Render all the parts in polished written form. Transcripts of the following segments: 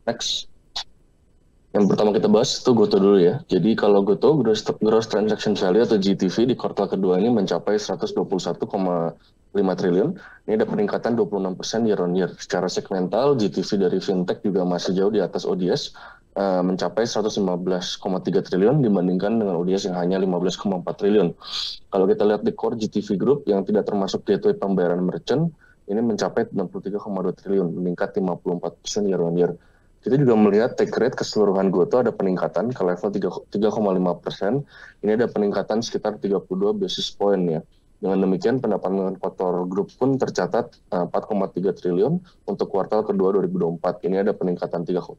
Next. Yang pertama kita bahas itu Goto dulu ya. Jadi kalau Goto, Gross Transaction Value atau GTV di kuartal kedua ini mencapai 121,5 triliun. Ini ada peningkatan 26% year on year. Secara segmental, GTV dari fintech juga masih jauh di atas ODS, mencapai 115,3 triliun dibandingkan dengan ODS yang hanya 15,4 triliun. Kalau kita lihat di core GTV Group yang tidak termasuk gateway pembayaran merchant, ini mencapai 93,2 triliun, meningkat 54% year on year. Kita juga melihat take rate keseluruhan Goto ada peningkatan ke level 3,5%. Ini ada peningkatan sekitar 32 basis point ya. Dengan demikian pendapatan kotor grup pun tercatat 4,3 triliun untuk kuartal kedua 2024. Ini ada peningkatan 39%.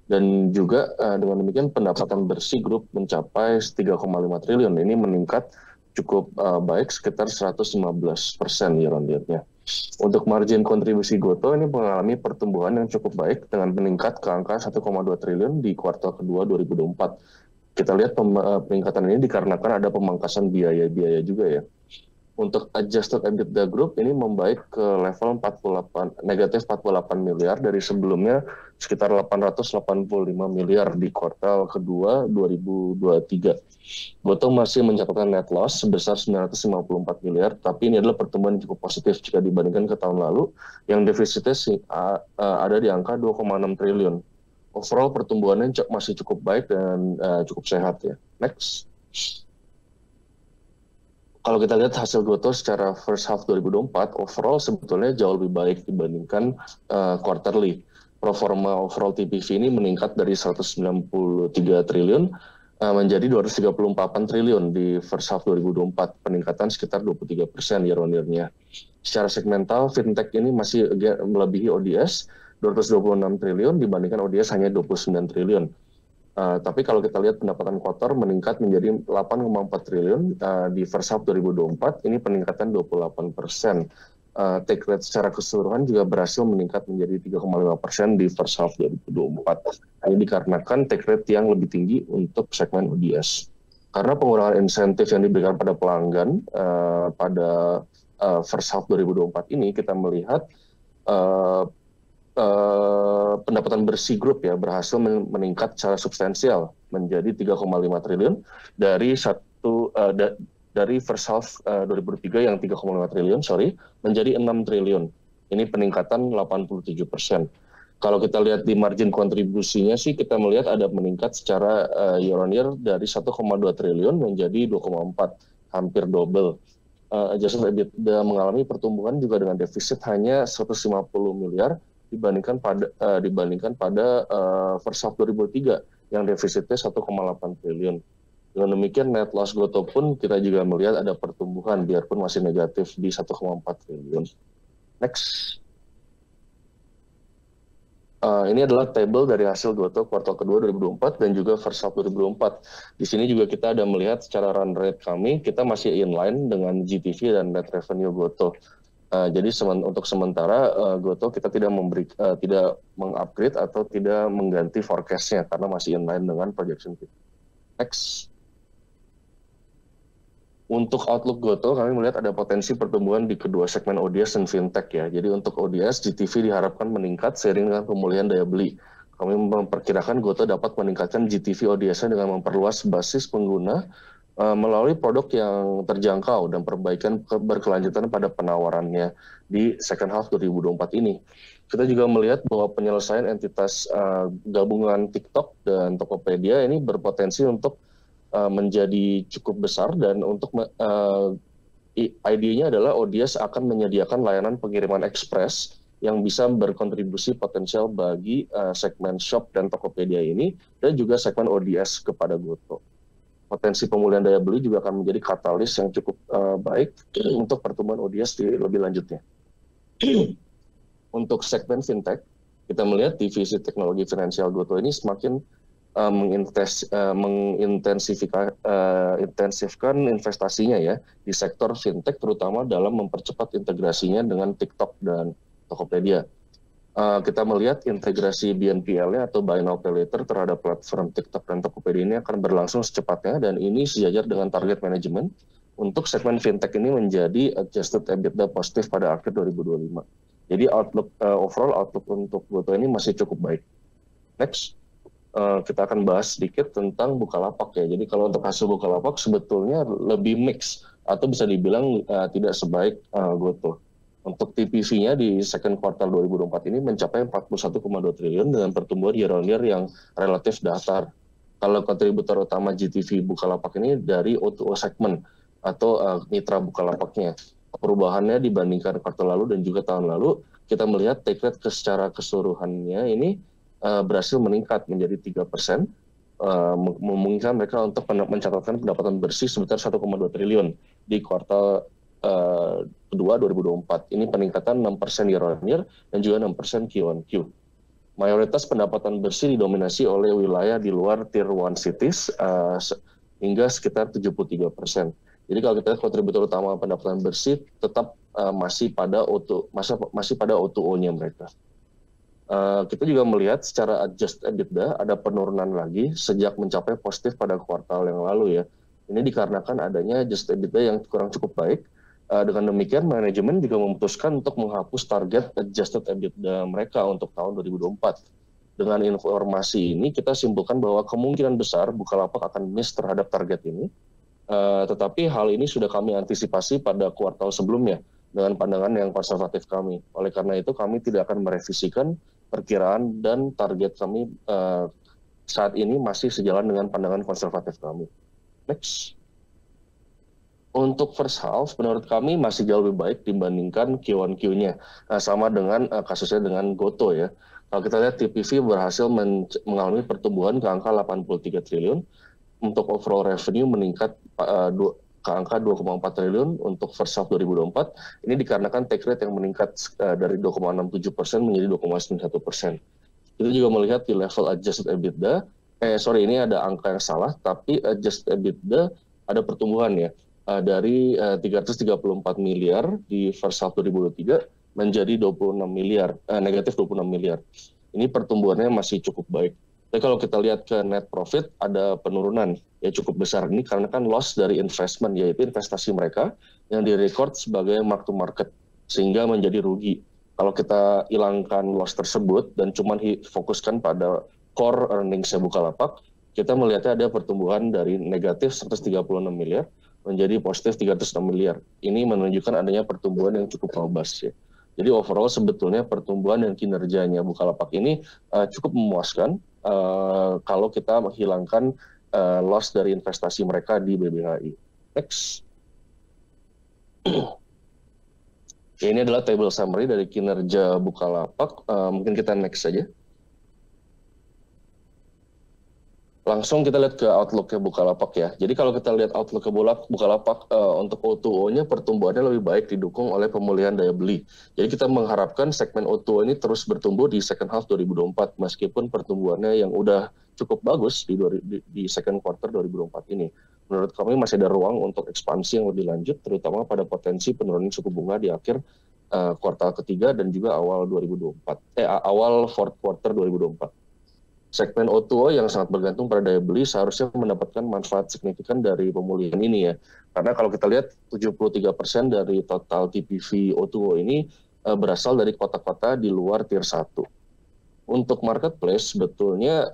Dan juga dengan demikian pendapatan bersih grup mencapai 3,5 triliun. Ini meningkat cukup baik sekitar 115% year on year-nya. Untuk margin kontribusi Goto ini mengalami pertumbuhan yang cukup baik dengan meningkat ke angka 1,2 triliun di kuartal kedua 2024. Kita lihat peningkatan ini dikarenakan ada pemangkasan biaya-biaya juga ya. Untuk adjusted EBITDA Group ini membaik ke level negatif 48 miliar dari sebelumnya sekitar 885 miliar di kuartal kedua 2023. Goto masih mencatatkan net loss sebesar 954 miliar, tapi ini adalah pertumbuhan yang cukup positif jika dibandingkan ke tahun lalu yang defisitnya ada di angka 2,6 triliun. Overall pertumbuhannya masih cukup baik dan cukup sehat ya. Next. Kalau kita lihat hasil Goto secara first half 2024, overall sebetulnya jauh lebih baik dibandingkan quarterly. Pro forma overall TPV ini meningkat dari 193 triliun menjadi 238 triliun di first half 2024, peningkatan sekitar 23% year on year-nya. Secara segmental, fintech ini masih melebihi ODS, 226 triliun dibandingkan ODS hanya 29 triliun. Tapi kalau kita lihat pendapatan kotor meningkat menjadi 8,4 triliun di first half 2024, ini peningkatan 28%. Take rate secara keseluruhan juga berhasil meningkat menjadi 3,5% di first half 2024. Ini dikarenakan take rate yang lebih tinggi untuk segmen ODS. Karena pengurangan insentif yang diberikan pada pelanggan pada first half 2024 ini, kita melihat pendapatan bersih grup ya berhasil meningkat secara substansial menjadi 3,5 triliun dari dari first half 2023 yang 3,5 triliun menjadi 6 triliun. Ini peningkatan 87%. Kalau kita lihat di margin kontribusinya sih kita melihat ada meningkat secara year on year dari 1,2 triliun menjadi 2,4, hampir double. Adjusted EBITDA mengalami pertumbuhan juga dengan defisit hanya 150 miliar dibandingkan pada first half 2003 yang defisitnya 1,8 triliun. Dengan demikian net loss Goto pun kita juga melihat ada pertumbuhan biarpun masih negatif di 1,4 triliun. Next. Ini adalah table dari hasil Goto kuartal kedua 2024 dan juga first half 2024. Di sini juga kita ada melihat secara run rate kami, kita masih inline dengan GTV dan net revenue Goto. Jadi untuk sementara Goto kita tidak mengupgrade atau tidak mengganti forecast-nya karena masih inline dengan projection kita. Next. Untuk outlook Goto, kami melihat ada potensi pertumbuhan di kedua segmen ODS dan fintech ya. Jadi untuk ODS, GTV diharapkan meningkat seiring dengan pemulihan daya beli. Kami memperkirakan Goto dapat meningkatkan GTV ODS-nya dengan memperluas basis pengguna melalui produk yang terjangkau dan perbaikan berkelanjutan pada penawarannya di second half 2024 ini. Kita juga melihat bahwa penyelesaian entitas gabungan TikTok dan Tokopedia ini berpotensi untuk menjadi cukup besar dan untuk idenya adalah ODS akan menyediakan layanan pengiriman ekspres yang bisa berkontribusi potensial bagi segmen shop dan Tokopedia ini dan juga segmen ODS kepada Goto. Potensi pemulihan daya beli juga akan menjadi katalis yang cukup baik untuk pertumbuhan ODS di lebih lanjutnya. Untuk segmen fintech, kita melihat divisi teknologi finansial Goto ini semakin mengintensifkan investasinya ya di sektor fintech, terutama dalam mempercepat integrasinya dengan TikTok dan Tokopedia. Kita melihat integrasi BNPL-nya atau Buy Now Pay Later terhadap platform TikTok dan Tokopedia ini akan berlangsung secepatnya dan ini sejajar dengan target manajemen untuk segmen fintech ini menjadi adjusted EBITDA positif pada akhir 2025. Jadi overall outlook untuk Goto ini masih cukup baik. Next, kita akan bahas sedikit tentang Bukalapak ya. Jadi kalau untuk hasil Bukalapak sebetulnya lebih mix atau bisa dibilang tidak sebaik Goto. Untuk TPV-nya di second quarter 2024 ini mencapai 41,2 triliun dengan pertumbuhan year-on-year yang relatif datar. Kalau kontributor utama GTV Bukalapak ini dari O2O segment atau mitra Bukalapaknya. Perubahannya dibandingkan kuartal lalu dan juga tahun lalu, kita melihat take rate secara keseluruhannya ini berhasil meningkat menjadi 3%, memungkinkan mereka untuk mencatatkan pendapatan bersih sebesar 1,2 triliun di kuartal kedua 2024. Ini peningkatan 6% year on year dan juga 6% Q on Q. Mayoritas pendapatan bersih didominasi oleh wilayah di luar Tier 1 cities hingga sekitar 73%. Jadi kalau kita lihat kontributor utama pendapatan bersih tetap masih pada O2O-nya mereka. Kita juga melihat secara adjusted EBITDA ada penurunan lagi sejak mencapai positif pada kuartal yang lalu ya. Ini dikarenakan adanya adjusted EBITDA yang kurang cukup baik. Dengan demikian, manajemen juga memutuskan untuk menghapus target adjusted EBITDA mereka untuk tahun 2024. Dengan informasi ini, kita simpulkan bahwa kemungkinan besar Bukalapak akan miss terhadap target ini. Tetapi hal ini sudah kami antisipasi pada kuartal sebelumnya dengan pandangan yang konservatif kami. Oleh karena itu, kami tidak akan merevisikan perkiraan dan target kami saat ini masih sejalan dengan pandangan konservatif kami. Next. Untuk first half, menurut kami masih jauh lebih baik dibandingkan Q1Q-nya. Sama dengan kasusnya dengan Goto ya. Kalau kita lihat TPV berhasil mengalami pertumbuhan ke angka 83 triliun. Untuk overall revenue meningkat ke angka 2,4 triliun untuk first half 2024. Ini dikarenakan take rate yang meningkat dari 2,67% menjadi 2,91%. Kita juga melihat di level adjusted EBITDA, ini ada angka yang salah, tapi adjusted EBITDA ada pertumbuhan ya. Dari 334 miliar di first half 2023 menjadi 26 miliar, negatif 26 miliar. Ini pertumbuhannya masih cukup baik. Tapi kalau kita lihat ke net profit ada penurunan ya cukup besar. Ini karena kan loss dari investment, yaitu investasi mereka yang direcord sebagai mark to market sehingga menjadi rugi. Kalau kita hilangkan loss tersebut dan cuma fokuskan pada core earnings Bukalapak, kita melihatnya ada pertumbuhan dari negatif 136 miliar menjadi positif 306 miliar. Ini menunjukkan adanya pertumbuhan yang cukup robust ya. Jadi overall sebetulnya pertumbuhan dan kinerjanya Bukalapak ini cukup memuaskan kalau kita menghilangkan loss dari investasi mereka di BBHI. Next. Ini adalah table summary dari kinerja Bukalapak. Mungkin kita next saja. Langsung kita lihat ke outlook-nya Bukalapak ya. Jadi kalau kita lihat outlook ke Bukalapak untuk O2O-nya pertumbuhannya lebih baik didukung oleh pemulihan daya beli. Jadi kita mengharapkan segmen O2O ini terus bertumbuh di second half 2024 meskipun pertumbuhannya yang udah cukup bagus di second quarter 2024 ini. Menurut kami masih ada ruang untuk ekspansi yang lebih lanjut terutama pada potensi penurunan suku bunga di akhir kuartal ketiga dan juga awal fourth quarter 2024. Segmen O2O yang sangat bergantung pada daya beli seharusnya mendapatkan manfaat signifikan dari pemulihan ini ya. Karena kalau kita lihat 73% dari total TPV O2O ini berasal dari kota-kota di luar Tier 1. Untuk marketplace sebetulnya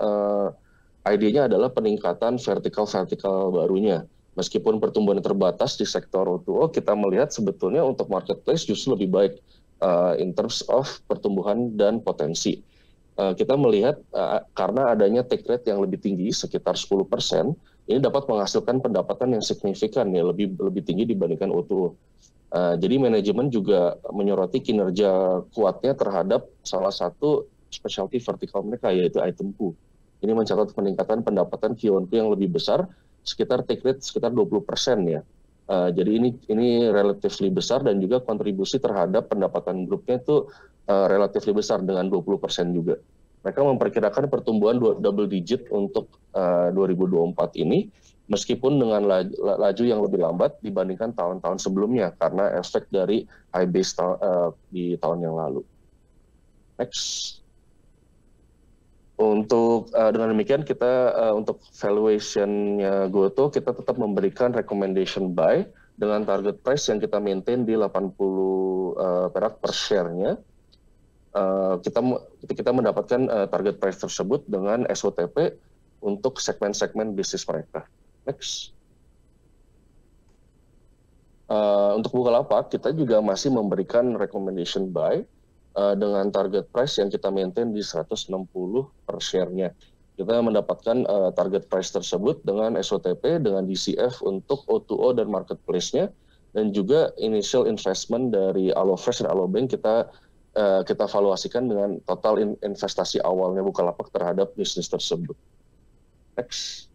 idenya adalah peningkatan vertikal barunya. Meskipun pertumbuhan terbatas di sektor O2O, kita melihat sebetulnya untuk marketplace justru lebih baik in terms of pertumbuhan dan potensi. Kita melihat karena adanya take rate yang lebih tinggi sekitar 10%, ini dapat menghasilkan pendapatan yang signifikan ya lebih tinggi dibandingkan O2O. Jadi manajemen juga menyoroti kinerja kuatnya terhadap salah satu specialty vertikal mereka yaitu Itemku. Ini mencatat peningkatan pendapatan Q1Q yang lebih besar sekitar take rate sekitar 20% ya. Jadi ini relatively besar dan juga kontribusi terhadap pendapatan grupnya itu relatif besar dengan 20% juga. Mereka memperkirakan pertumbuhan double digit untuk 2024 ini, meskipun dengan laju yang lebih lambat dibandingkan tahun-tahun sebelumnya karena efek dari high base di tahun yang lalu. Next. Dengan demikian kita untuk valuation-nya Goto kita tetap memberikan recommendation buy dengan target price yang kita maintain di 80 perak per share-nya. kita mendapatkan target price tersebut dengan SOTP untuk segmen-segmen bisnis mereka. Next. Untuk Bukalapak, kita juga masih memberikan recommendation buy dengan target price yang kita maintain di 160 per share-nya. Kita mendapatkan target price tersebut dengan SOTP, dengan DCF untuk O2O dan marketplace-nya, dan juga initial investment dari Allofresh dan Allobank kita valuasikan dengan total investasi awalnya Bukalapak terhadap bisnis tersebut. Next.